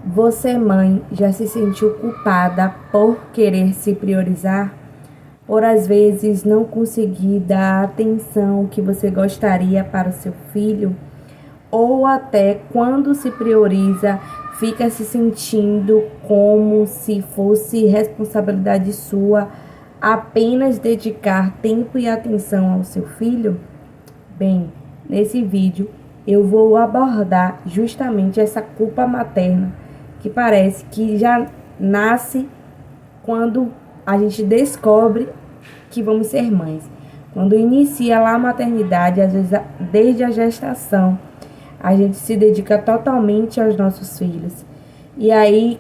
Você, mãe, já se sentiu culpada por querer se priorizar? Por às vezes não conseguir dar a atenção que você gostaria para o seu filho? Ou até quando se prioriza, fica se sentindo como se fosse responsabilidade sua apenas dedicar tempo e atenção ao seu filho? Bem, nesse vídeo eu vou abordar justamente essa culpa materna que parece que já nasce quando a gente descobre que vamos ser mães. Quando inicia lá a maternidade, às vezes desde a gestação, a gente se dedica totalmente aos nossos filhos. E aí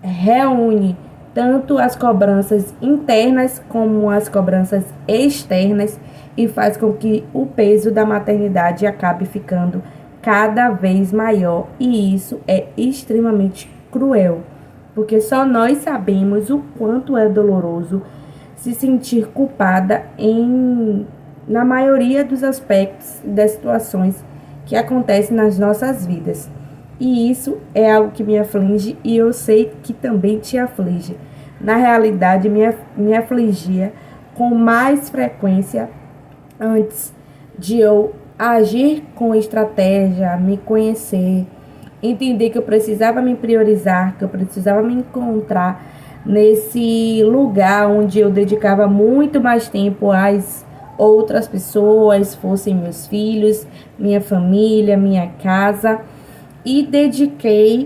reúne tanto as cobranças internas como as cobranças externas e faz com que o peso da maternidade acabe ficando cada vez maior, e isso é extremamente cruel, porque só nós sabemos o quanto é doloroso se sentir culpada na maioria dos aspectos das situações que acontecem nas nossas vidas. E isso é algo que me aflige e eu sei que também te aflige. Na realidade, me afligia com mais frequência antes de eu agir com estratégia, me conhecer, entender que eu precisava me priorizar, que eu precisava me encontrar nesse lugar onde eu dedicava muito mais tempo às outras pessoas, fossem meus filhos, minha família, minha casa. E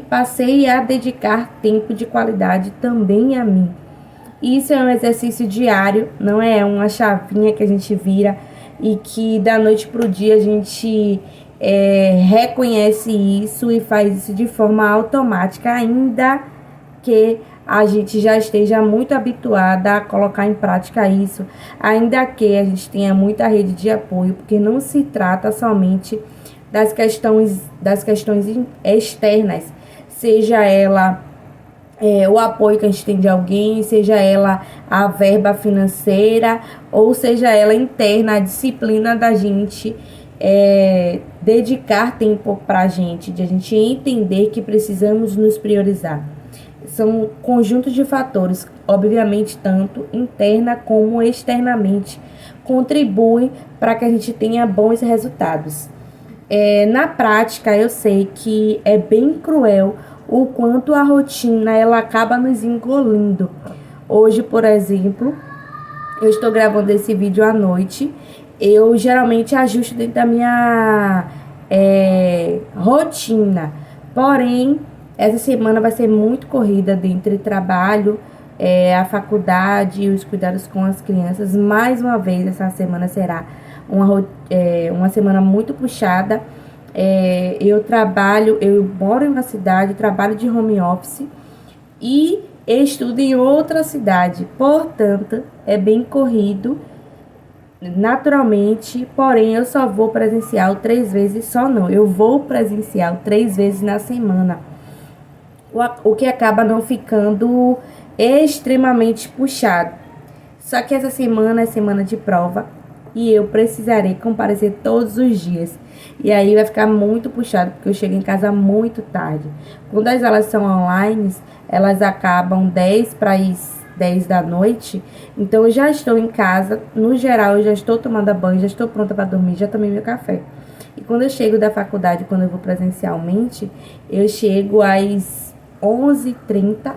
passei a dedicar tempo de qualidade também a mim. Isso é um exercício diário, não é uma chavinha que a gente vira e que da noite para o dia a gente reconhece isso e faz isso de forma automática, ainda que a gente já esteja muito habituada a colocar em prática isso, ainda que a gente tenha muita rede de apoio, porque não se trata somente das questões externas, seja ela o apoio que a gente tem de alguém, seja ela a verba financeira, ou seja ela interna, a disciplina da gente dedicar tempo para a gente, de a gente entender que precisamos nos priorizar. São um conjunto de fatores, obviamente, tanto interna como externamente, contribuem para que a gente tenha bons resultados. Na prática, eu sei que é bem cruel o quanto a rotina ela acaba nos engolindo. Hoje, por exemplo, eu estou gravando esse vídeo à noite. Eu geralmente ajusto dentro da minha rotina. Porém, essa semana vai ser muito corrida dentre trabalho, a faculdade e os cuidados com as crianças. Mais uma vez, essa semana será uma semana muito puxada. Eu moro em uma cidade, trabalho de home office e estudo em outra cidade. Portanto, é bem corrido, naturalmente, porém eu só vou presencial 3 vezes, eu vou presencial 3 vezes na semana. O que acaba não ficando extremamente puxado. Só que essa semana é semana de prova e eu precisarei comparecer todos os dias. E aí vai ficar muito puxado, porque eu chego em casa muito tarde. Quando as aulas são online, elas acabam 10 para as 10 da noite. Então eu já estou em casa, no geral eu já estou tomando banho, já estou pronta para dormir, já tomei meu café. E quando eu chego da faculdade, quando eu vou presencialmente, eu chego às 11h30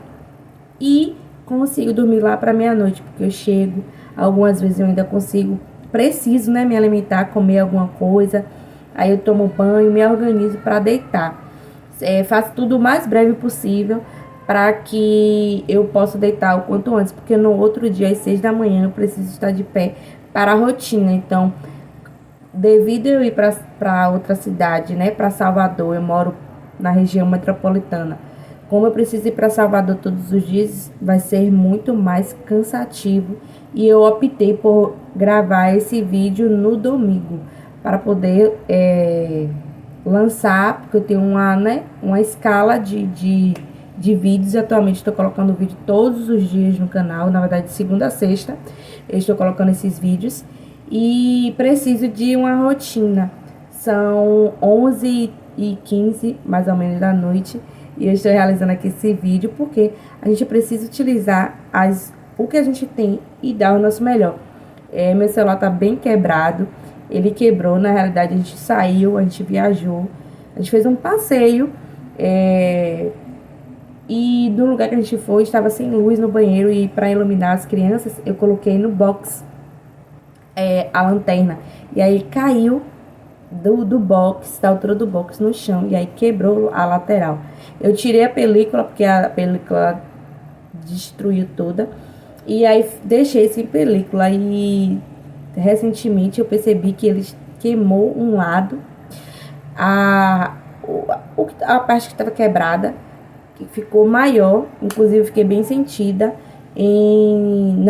e consigo dormir lá para meia-noite, porque eu chego, algumas vezes eu ainda preciso, né, me alimentar, comer alguma coisa. Aí eu tomo banho, me organizo para deitar. Faço tudo o mais breve possível para que eu possa deitar o quanto antes, porque no outro dia, às 6 da manhã, eu preciso estar de pé para a rotina. Então, devido eu ir para outra cidade, né, para Salvador, eu moro na região metropolitana. Como eu preciso ir para Salvador todos os dias, vai ser muito mais cansativo. E eu optei por gravar esse vídeo no domingo, para poder lançar, porque eu tenho uma escala de vídeos. Atualmente estou colocando vídeo todos os dias no canal, na verdade de segunda a sexta eu estou colocando esses vídeos. E preciso de uma rotina. São 11h15, mais ou menos, da noite. E eu estou realizando aqui esse vídeo porque a gente precisa utilizar o que a gente tem e dar o nosso melhor. Meu celular tá bem quebrado. Ele quebrou, na realidade a gente saiu, a gente viajou. A gente fez um passeio. E no lugar que a gente foi, estava sem luz no banheiro. E para iluminar as crianças, eu coloquei no box a lanterna. E aí caiu do box, da altura do box no chão. E aí quebrou a lateral. Eu tirei a película, porque a película destruiu toda. E aí deixei sem película. E recentemente eu percebi que ele queimou um lado. A parte que estava quebrada, que ficou maior. Inclusive fiquei bem sentida em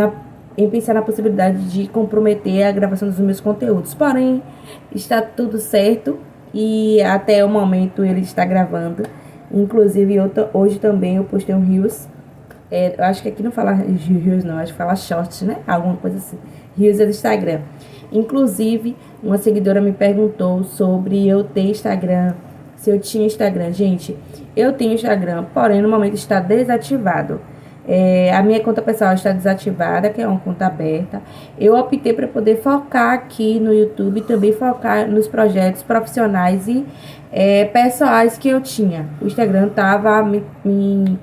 pensar na possibilidade de comprometer a gravação dos meus conteúdos. Porém, está tudo certo e até o momento ele está gravando. Inclusive, hoje também eu postei um Reels. Eu acho que aqui não fala Reels não, acho que fala Shorts, né? Alguma coisa assim. Reels é do Instagram. Inclusive, uma seguidora me perguntou sobre eu ter Instagram, se eu tinha Instagram. Gente, eu tenho Instagram, porém no momento está desativado. A minha conta pessoal está desativada, que é uma conta aberta. Eu optei para poder focar aqui no YouTube e também focar nos projetos profissionais e pessoais que eu tinha. O Instagram estava me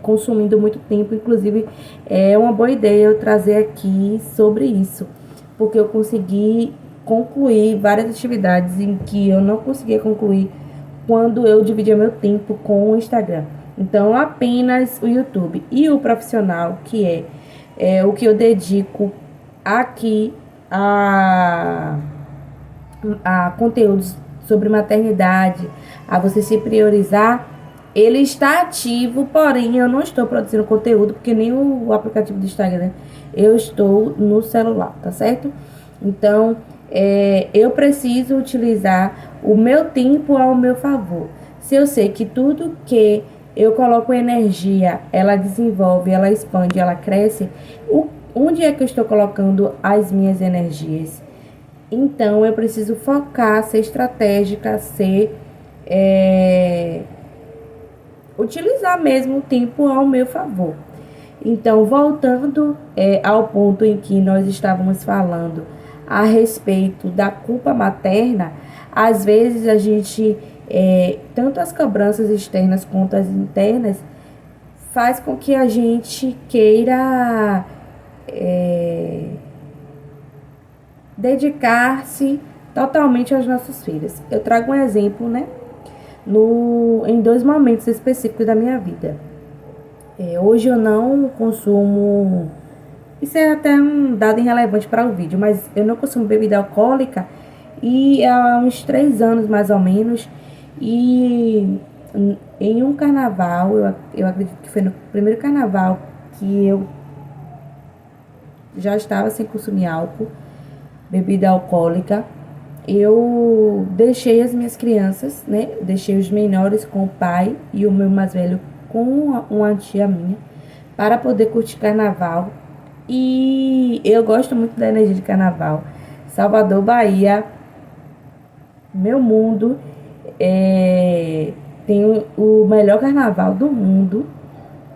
consumindo muito tempo, inclusive é uma boa ideia eu trazer aqui sobre isso, porque eu consegui concluir várias atividades em que eu não conseguia concluir quando eu dividia meu tempo com o Instagram. Então, apenas o YouTube e o profissional, que é o que eu dedico aqui a conteúdos sobre maternidade, a você se priorizar, ele está ativo, porém eu não estou produzindo conteúdo, porque nem o aplicativo do Instagram, eu estou no celular, tá certo? Então, eu preciso utilizar o meu tempo ao meu favor. Se eu sei que tudo que eu coloco energia, ela desenvolve, ela expande, ela cresce, onde é que eu estou colocando as minhas energias? Então, eu preciso focar, ser estratégica, utilizar mesmo o tempo ao meu favor. Então, voltando ao ponto em que nós estávamos falando a respeito da culpa materna, às vezes a gente, tanto as cobranças externas quanto as internas, faz com que a gente queira dedicar-se totalmente aos nossos filhos. Eu trago um exemplo, né? Em 2 momentos específicos da minha vida. Hoje eu não consumo, isso é até um dado irrelevante para o vídeo, mas eu não consumo bebida alcoólica e há uns 3 anos mais ou menos. E em um carnaval, eu acredito que foi no primeiro carnaval que eu já estava sem consumir álcool, bebida alcoólica, eu deixei as minhas crianças, né? Deixei os menores com o pai e o meu mais velho com uma tia minha para poder curtir carnaval. E eu gosto muito da energia de carnaval. Salvador, Bahia, meu mundo, tem o melhor carnaval do mundo.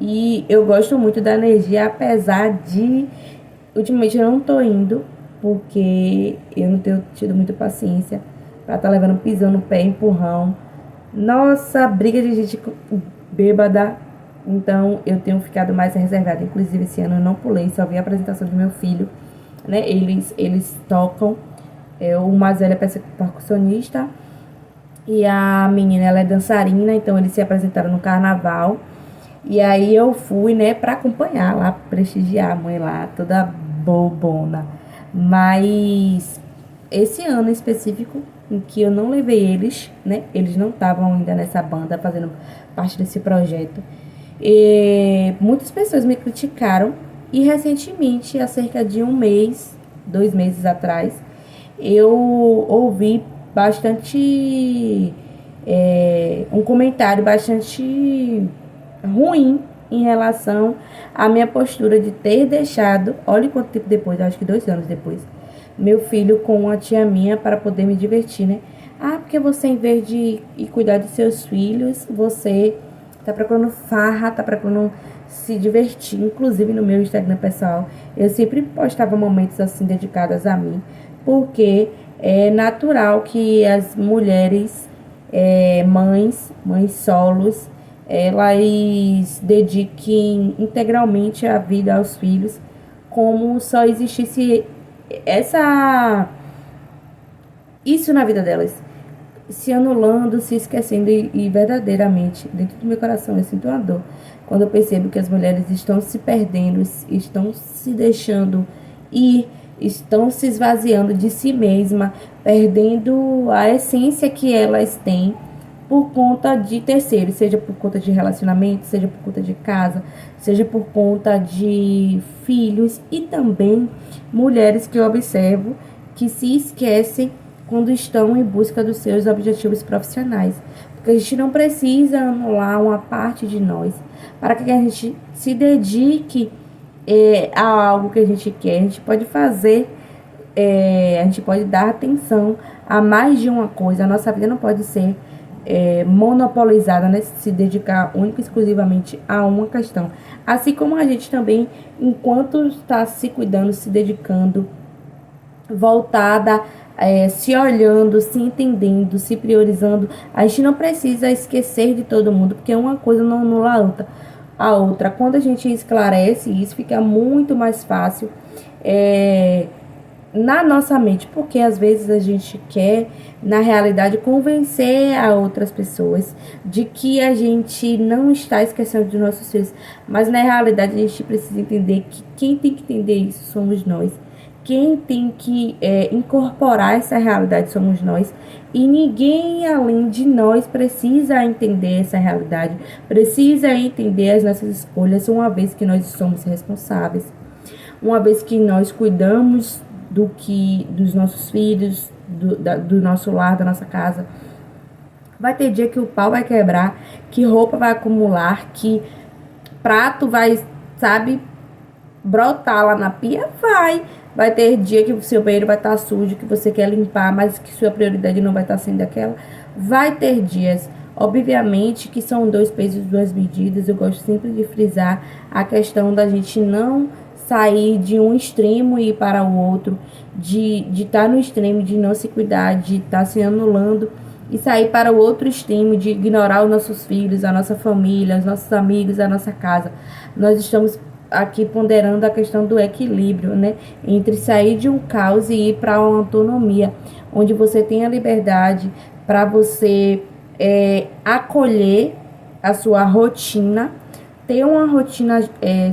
E eu gosto muito da energia, apesar de ultimamente eu não tô indo, porque eu não tenho tido muita paciência pra estar levando pisão no pé, empurrão. Nossa, briga de gente bêbada. Então eu tenho ficado mais reservada. Inclusive esse ano eu não pulei, só vi a apresentação do meu filho, né? Eles tocam. O mais velho é percussionista e a menina ela é dançarina, então eles se apresentaram no carnaval. E aí eu fui, né, pra acompanhar lá, prestigiar a mãe lá, toda bobona. Mas esse ano específico, em que eu não levei eles, né, eles não estavam ainda nessa banda, fazendo parte desse projeto. E muitas pessoas me criticaram. E recentemente, há cerca de 1 mês, 2 meses atrás, eu ouvi bastante, um comentário bastante ruim em relação à minha postura de ter deixado, olha quanto tempo depois, acho que 2 anos depois, meu filho com uma tia minha para poder me divertir, né? Porque você, em vez de ir cuidar de seus filhos, você tá procurando farra, tá procurando se divertir. Inclusive no meu Instagram pessoal, eu sempre postava momentos assim dedicados a mim, porque é natural que as mulheres, mães solos, elas dediquem integralmente a vida aos filhos, como só existisse essa isso na vida delas, se anulando, se esquecendo e verdadeiramente, dentro do meu coração, eu sinto uma dor quando eu percebo que as mulheres estão se perdendo, estão se deixando ir, estão se esvaziando de si mesma, perdendo a essência que elas têm por conta de terceiros, seja por conta de relacionamento, seja por conta de casa, seja por conta de filhos, e também mulheres que eu observo que se esquecem quando estão em busca dos seus objetivos profissionais. Porque a gente não precisa anular uma parte de nós para que a gente se dedique a algo que a gente quer. A gente pode fazer, a gente pode dar atenção a mais de uma coisa. A nossa vida não pode ser monopolizada, né? Se dedicar única e exclusivamente a uma questão. Assim como a gente também, enquanto está se cuidando, se dedicando, voltada, se olhando, se entendendo, se priorizando, a gente não precisa esquecer de todo mundo, porque uma coisa não anula a outra. Quando a gente esclarece isso, fica muito mais fácil na nossa mente, porque às vezes a gente quer, na realidade, convencer a outras pessoas de que a gente não está esquecendo dos nossos filhos, mas na realidade a gente precisa entender que quem tem que entender isso somos nós. Quem tem que incorporar essa realidade somos nós. E ninguém além de nós precisa entender essa realidade, precisa entender as nossas escolhas, uma vez que nós somos responsáveis, uma vez que nós cuidamos dos nossos filhos, do nosso lar, da nossa casa. Vai ter dia que o pau vai quebrar, que roupa vai acumular, que prato vai, sabe, brotar lá na pia, vai ter dia que o seu banheiro vai estar sujo, que você quer limpar, mas que sua prioridade não vai estar sendo aquela. Vai ter dias, obviamente, que são 2 pesos, 2 medidas. Eu gosto sempre de frisar a questão da gente não sair de um extremo e ir para o outro, de estar no extremo de não se cuidar, de estar se anulando e sair para o outro extremo de ignorar os nossos filhos, a nossa família, os nossos amigos, a nossa casa. Nós estamos aqui ponderando a questão do equilíbrio, né? Entre sair de um caos e ir para uma autonomia, onde você tem a liberdade para você acolher a sua rotina, ter uma rotina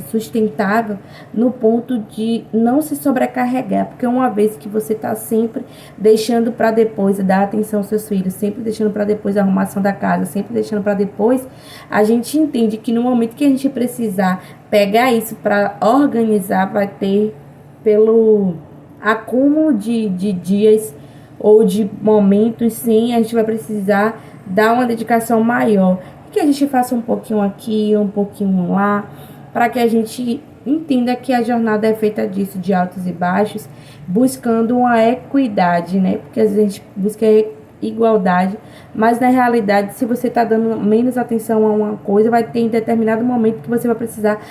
sustentável no ponto de não se sobrecarregar, porque uma vez que você está sempre deixando para depois dar atenção aos seus filhos, sempre deixando para depois a arrumação da casa, sempre deixando para depois, a gente entende que no momento que a gente precisar pegar isso para organizar, vai ter pelo acúmulo de dias ou de momentos, sim, a gente vai precisar dar uma dedicação maior. Que a gente faça um pouquinho aqui, um pouquinho lá, para que a gente entenda que a jornada é feita disso, de altos e baixos, buscando uma equidade, né? Porque às vezes a gente busca igualdade, mas na realidade, se você está dando menos atenção a uma coisa, vai ter em determinado momento que você vai precisar,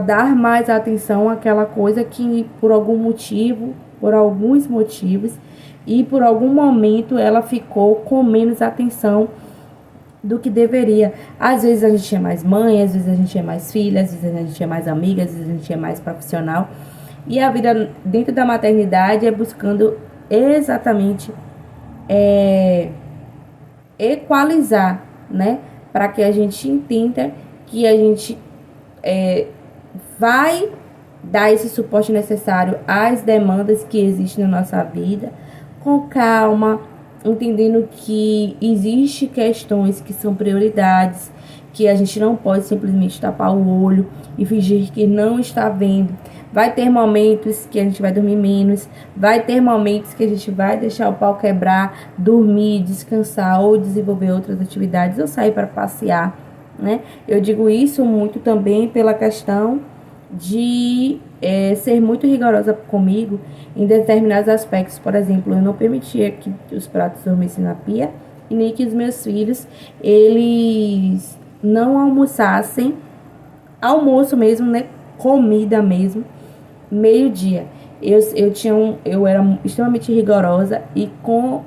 dar mais atenção àquela coisa que por algum motivo, por alguns motivos, e por algum momento ela ficou com menos atenção do que deveria. Às vezes a gente é mais mãe, às vezes a gente é mais filha, às vezes a gente é mais amiga, às vezes a gente é mais profissional. E a vida dentro da maternidade é buscando exatamente equalizar, né? Para que a gente entenda que a gente vai dar esse suporte necessário às demandas que existem na nossa vida, com calma, entendendo que existe questões que são prioridades, que a gente não pode simplesmente tapar o olho e fingir que não está vendo. Vai ter momentos que a gente vai dormir menos, vai ter momentos que a gente vai deixar o pau quebrar, dormir, descansar ou desenvolver outras atividades ou sair para passear, né? Eu digo isso muito também pela questão de ser muito rigorosa comigo em determinados aspectos. Por exemplo, eu não permitia que os pratos dormissem na pia e nem que os meus filhos, eles não almoçassem, almoço mesmo, né, comida mesmo, meio-dia. Eu era extremamente rigorosa e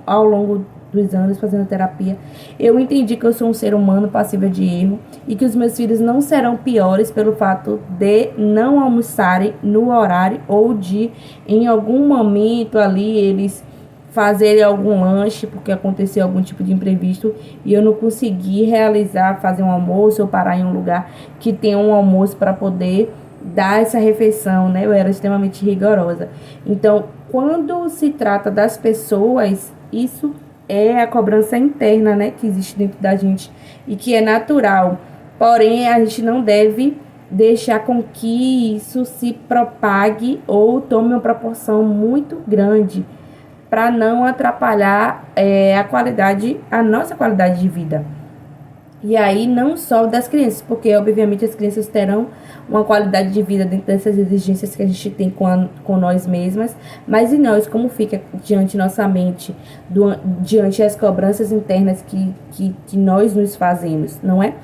ao longo dos anos fazendo terapia, eu entendi que eu sou um ser humano passível de erro e que os meus filhos não serão piores pelo fato de não almoçarem no horário ou de, em algum momento ali, eles fazerem algum lanche porque aconteceu algum tipo de imprevisto e eu não consegui realizar, fazer um almoço ou parar em um lugar que tenha um almoço para poder dar essa refeição, né? Eu era extremamente rigorosa. Então, quando se trata das pessoas, isso é a cobrança interna, né? Que existe dentro da gente e que é natural. Porém, a gente não deve deixar com que isso se propague ou tome uma proporção muito grande para não atrapalhar a nossa qualidade de vida. E aí, não só das crianças, porque obviamente as crianças terão uma qualidade de vida dentro dessas exigências que a gente tem com nós mesmas, mas e nós, como fica diante nossa mente, diante as cobranças internas que nós nos fazemos, não é?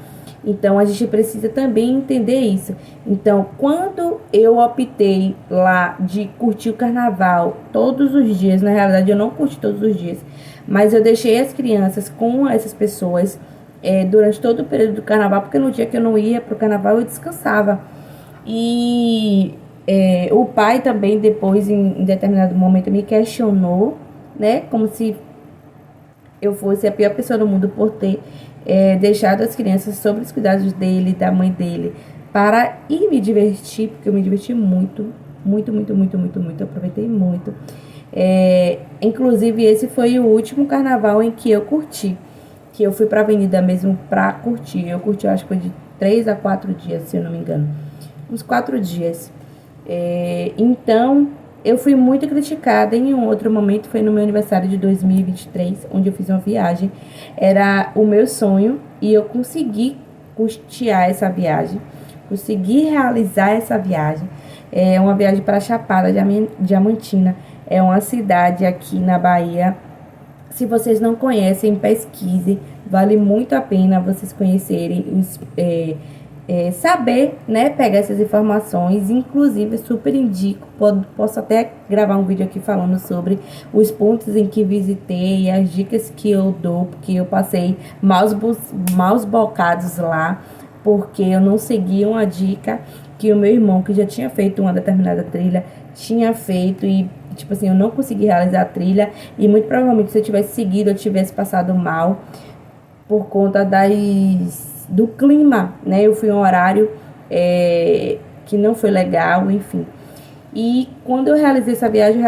Então, a gente precisa também entender isso. Então, quando eu optei lá de curtir o carnaval todos os dias, na realidade eu não curti todos os dias, mas eu deixei as crianças com essas pessoas durante todo o período do carnaval, porque no dia que eu não ia pro carnaval eu descansava. E o pai também depois, em determinado momento, me questionou, né, como se eu fosse a pior pessoa do mundo por ter deixado as crianças sob os cuidados dele, da mãe dele, para ir me divertir, porque eu me diverti muito, muito, muito, muito, muito, muito, eu aproveitei muito. Inclusive, esse foi o último carnaval em que eu curti, que eu fui pra avenida mesmo pra curtir. Eu curti, eu acho que foi de 3 a 4 dias, se eu não me engano. Uns 4 dias. Então, eu fui muito criticada em um outro momento, foi no meu aniversário de 2023, onde eu fiz uma viagem. Era o meu sonho e eu consegui custear essa viagem, consegui realizar essa viagem. É uma viagem para Chapada Diamantina, é uma cidade aqui na Bahia. Se vocês não conhecem, pesquise, vale muito a pena vocês conhecerem, saber, né, pegar essas informações. Inclusive, super indico, posso até gravar um vídeo aqui falando sobre os pontos em que visitei, as dicas que eu dou, porque eu passei maus bocados lá, porque eu não segui uma dica que o meu irmão, que já tinha feito uma determinada trilha, tinha feito e, tipo assim, eu não consegui realizar a trilha e muito provavelmente se eu tivesse seguido, eu tivesse passado mal por conta do clima, né? Eu fui em um horário que não foi legal, enfim. E quando eu realizei essa viagem,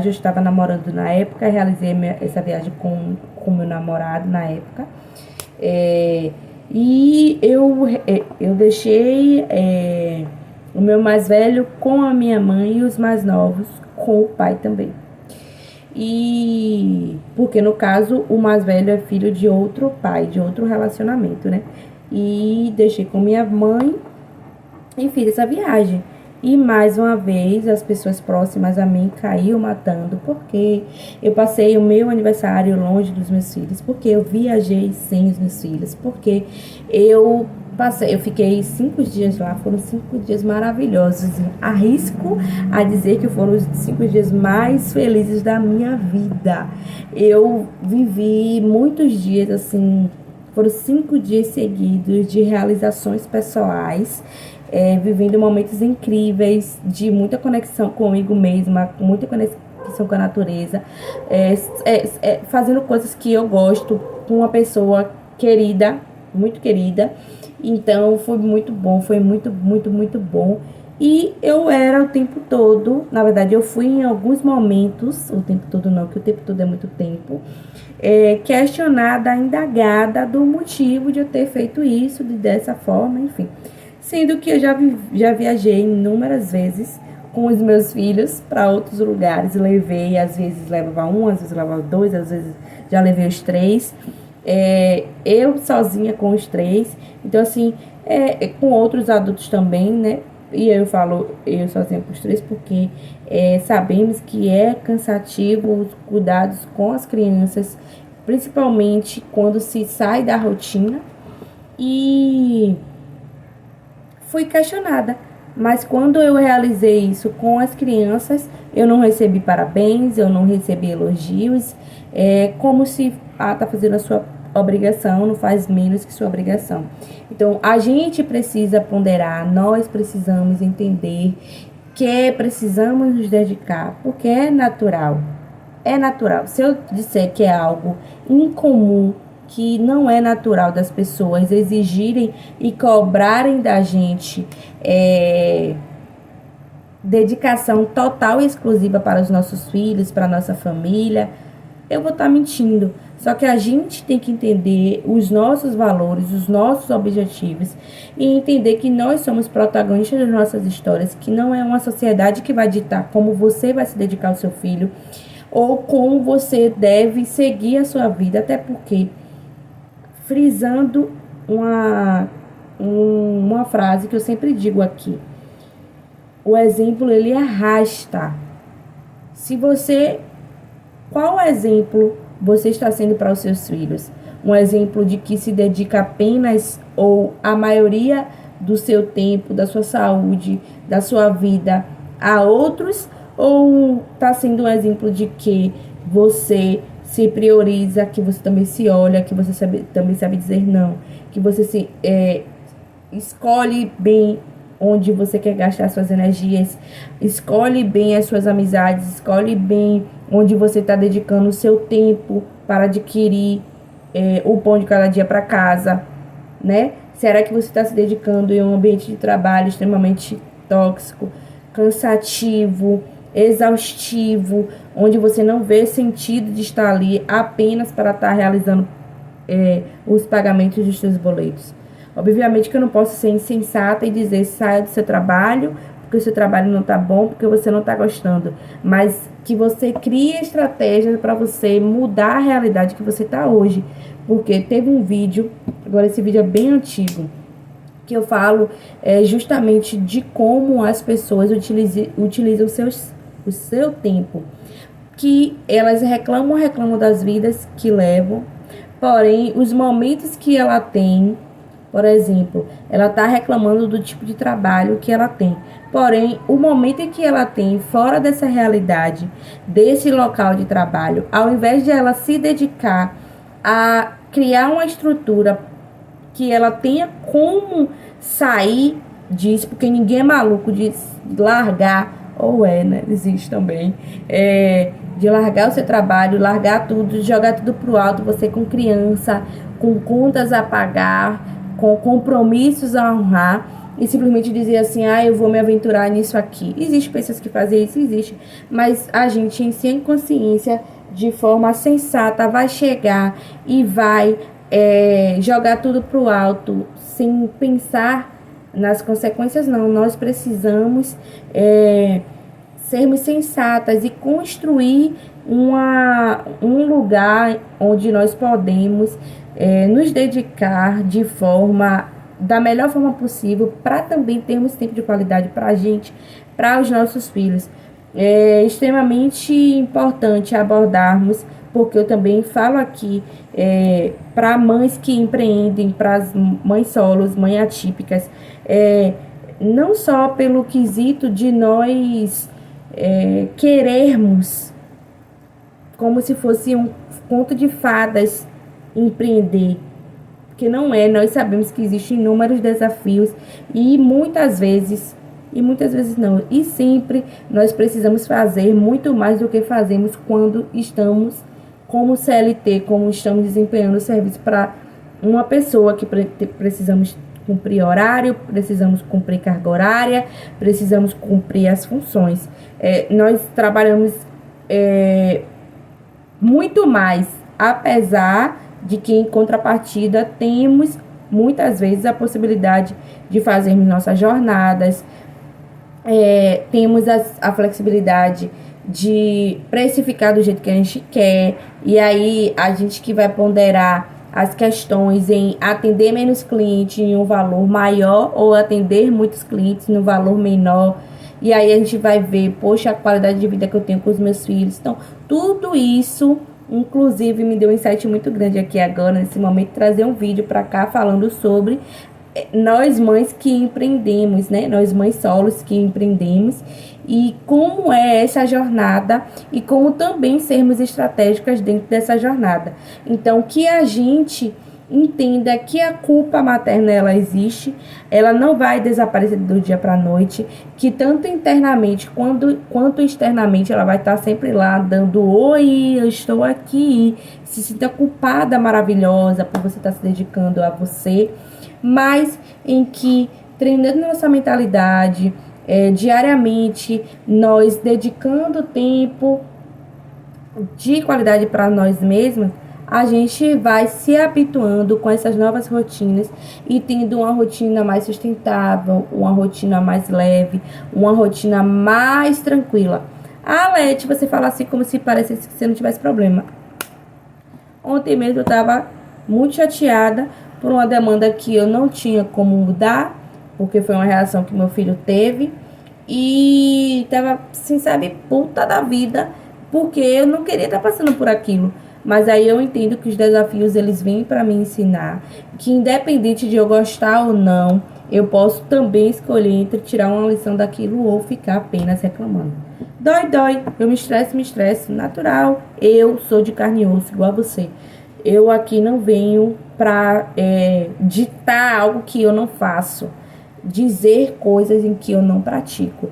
eu estava namorando na época, realizei essa viagem com meu namorado na época. E eu deixei o meu mais velho com a minha mãe e os mais novos com o pai também. E porque no caso o mais velho é filho de outro pai, de outro relacionamento, né? E deixei com minha mãe e fiz essa viagem. E mais uma vez as pessoas próximas a mim caiu matando, porque eu passei o meu aniversário longe dos meus filhos, porque eu viajei sem os meus filhos, porque eu fiquei 5 dias lá, foram 5 dias maravilhosos. Arrisco a dizer que foram os 5 dias mais felizes da minha vida. Eu vivi muitos dias assim, foram 5 dias seguidos de realizações pessoais, vivendo momentos incríveis, de muita conexão comigo mesma, muita conexão com a natureza, fazendo coisas que eu gosto, com uma pessoa querida, muito querida. Então foi muito bom, foi muito, muito, muito bom. E eu era o tempo todo, na verdade eu fui em alguns momentos, o tempo todo não, que o tempo todo é muito tempo, questionada, indagada do motivo de eu ter feito isso, dessa forma, enfim. Sendo que eu já viajei inúmeras vezes com os meus filhos para outros lugares. Levei, às vezes levava um, às vezes levava dois, às vezes já levei os 3. Eu sozinha com os 3. Então, assim, com outros adultos também, né? E eu falo eu sozinha com os 3 porque sabemos que é cansativo os cuidados com as crianças principalmente quando se sai da rotina. E fui questionada, mas quando eu realizei isso com as crianças, eu não recebi parabéns, eu não recebi elogios, como se, tá fazendo a sua obrigação, não faz menos que sua obrigação. Então, a gente precisa ponderar, nós precisamos entender que precisamos nos dedicar, porque é natural. É natural. Se eu disser que é algo incomum, que não é natural das pessoas exigirem e cobrarem da gente dedicação total e exclusiva para os nossos filhos, para a nossa família, eu vou estar mentindo. Só que a gente tem que entender os nossos valores, os nossos objetivos e entender que nós somos protagonistas das nossas histórias, que não é uma sociedade que vai ditar como você vai se dedicar ao seu filho ou como você deve seguir a sua vida, até porque, frisando uma frase que eu sempre digo aqui, o exemplo ele arrasta. Qual exemplo você está sendo para os seus filhos? Um exemplo de que se dedica apenas ou a maioria do seu tempo, da sua saúde, da sua vida a outros? Ou está sendo um exemplo de que você se prioriza, que você também se olha, que você também sabe dizer não, que você escolhe bem onde você quer gastar suas energias, escolhe bem as suas amizades, escolhe bem onde você está dedicando o seu tempo para adquirir o pão de cada dia para casa, né? Será que você está se dedicando em um ambiente de trabalho extremamente tóxico, cansativo, exaustivo, onde você não vê sentido de estar ali apenas para estar realizando os pagamentos dos seus boletos? Obviamente que eu não posso ser insensata e dizer saia do seu trabalho porque o seu trabalho não está bom, porque você não está gostando, mas que você crie estratégias para você mudar a realidade que você está hoje. Porque teve um vídeo, agora esse vídeo é bem antigo, que eu falo justamente de como as pessoas utilizam o seu tempo, que elas reclamam das vidas que levam, porém os momentos que ela tem, por exemplo, ela está reclamando do tipo de trabalho que ela tem. Porém, o momento em que ela tem fora dessa realidade, desse local de trabalho, ao invés de ela se dedicar a criar uma estrutura que ela tenha como sair disso, porque ninguém é maluco de largar, ou né? Existe também, de largar o seu trabalho, largar tudo, jogar tudo pro alto, você com criança, com contas a pagar, com compromissos a honrar e simplesmente dizer assim, eu vou me aventurar nisso aqui. Existem pessoas que fazem isso, existe, mas a gente em sem consciência, de forma sensata, vai chegar e vai jogar tudo pro alto, sem pensar nas consequências. Não, nós precisamos sermos sensatas e construir um lugar onde nós podemos nos dedicar da melhor forma possível, para também termos tempo de qualidade para a gente, para os nossos filhos. É extremamente importante abordarmos, porque eu também falo aqui para mães que empreendem, para as mães solos, mães atípicas, não só pelo quesito de nós querermos, como se fosse um conto de fadas, empreender, porque não nós sabemos que existem inúmeros desafios e muitas vezes não, e sempre nós precisamos fazer muito mais do que fazemos quando estamos como CLT, como estamos desempenhando o serviço para uma pessoa que precisamos cumprir horário, precisamos cumprir carga horária, precisamos cumprir as funções. Nós trabalhamos muito mais, apesar de que em contrapartida temos muitas vezes a possibilidade de fazermos nossas jornadas, temos a flexibilidade de precificar do jeito que a gente quer, e aí a gente que vai ponderar as questões em atender menos clientes em um valor maior ou atender muitos clientes no valor menor. E aí a gente vai ver, poxa, a qualidade de vida que eu tenho com os meus filhos. Então, tudo isso Inclusive, me deu um insight muito grande aqui agora, nesse momento, trazer um vídeo para cá falando sobre nós mães que empreendemos, né? Nós mães solos que empreendemos e como é essa jornada e como também sermos estratégicas dentro dessa jornada. Então, que a gente entenda que a culpa materna ela existe, ela não vai desaparecer do dia para a noite, que tanto internamente quanto externamente ela vai estar sempre lá dando oi, eu estou aqui, se sinta culpada, maravilhosa por você estar se dedicando a você, mas em que treinando nossa mentalidade, diariamente, nós dedicando tempo de qualidade para nós mesmas, a gente vai se habituando com essas novas rotinas e tendo uma rotina mais sustentável, uma rotina mais leve, uma rotina mais tranquila. Ah, Leti, você fala assim como se parecesse que você não tivesse problema. Ontem mesmo eu estava muito chateada por uma demanda que eu não tinha como mudar, porque foi uma reação que meu filho teve. E tava, assim, sabe, puta da vida, porque eu não queria estar passando por aquilo. Mas aí eu entendo que os desafios, eles vêm para me ensinar que independente de eu gostar ou não, eu posso também escolher entre tirar uma lição daquilo ou ficar apenas reclamando. Dói, dói. Eu me estresse, natural. Eu sou de carne e osso, igual a você. Eu aqui não venho pra ditar algo que eu não faço, dizer coisas em que eu não pratico.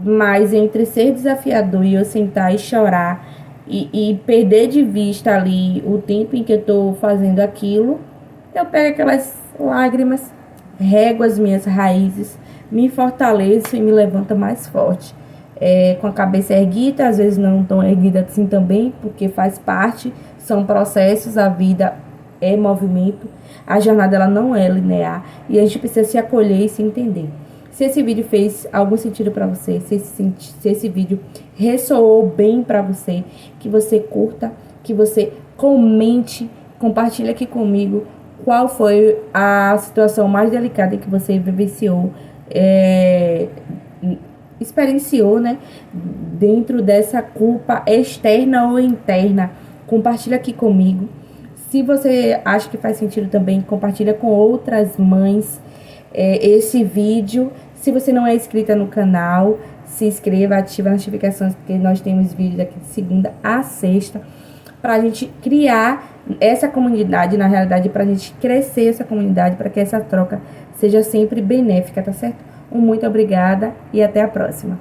Mas entre ser desafiador e eu sentar e chorar e perder de vista ali o tempo em que eu tô fazendo aquilo, eu pego aquelas lágrimas, rego as minhas raízes, me fortaleço e me levanto mais forte. Com a cabeça erguida, às vezes não tão erguida assim também, porque faz parte, são processos, a vida é movimento, a jornada ela não é linear e a gente precisa se acolher e se entender. Se esse vídeo fez algum sentido para você, se esse vídeo ressoou bem para você, que você curta, que você comente, compartilhe aqui comigo qual foi a situação mais delicada que você vivenciou, experienciou, né, dentro dessa culpa externa ou interna. Compartilha aqui comigo. Se você acha que faz sentido também, compartilha com outras mães esse vídeo. Se você não é inscrita no canal, se inscreva, ative as notificações, porque nós temos vídeos aqui de segunda a sexta, para a gente criar essa comunidade, na realidade, para a gente crescer essa comunidade, para que essa troca seja sempre benéfica, tá certo? Muito obrigada e até a próxima.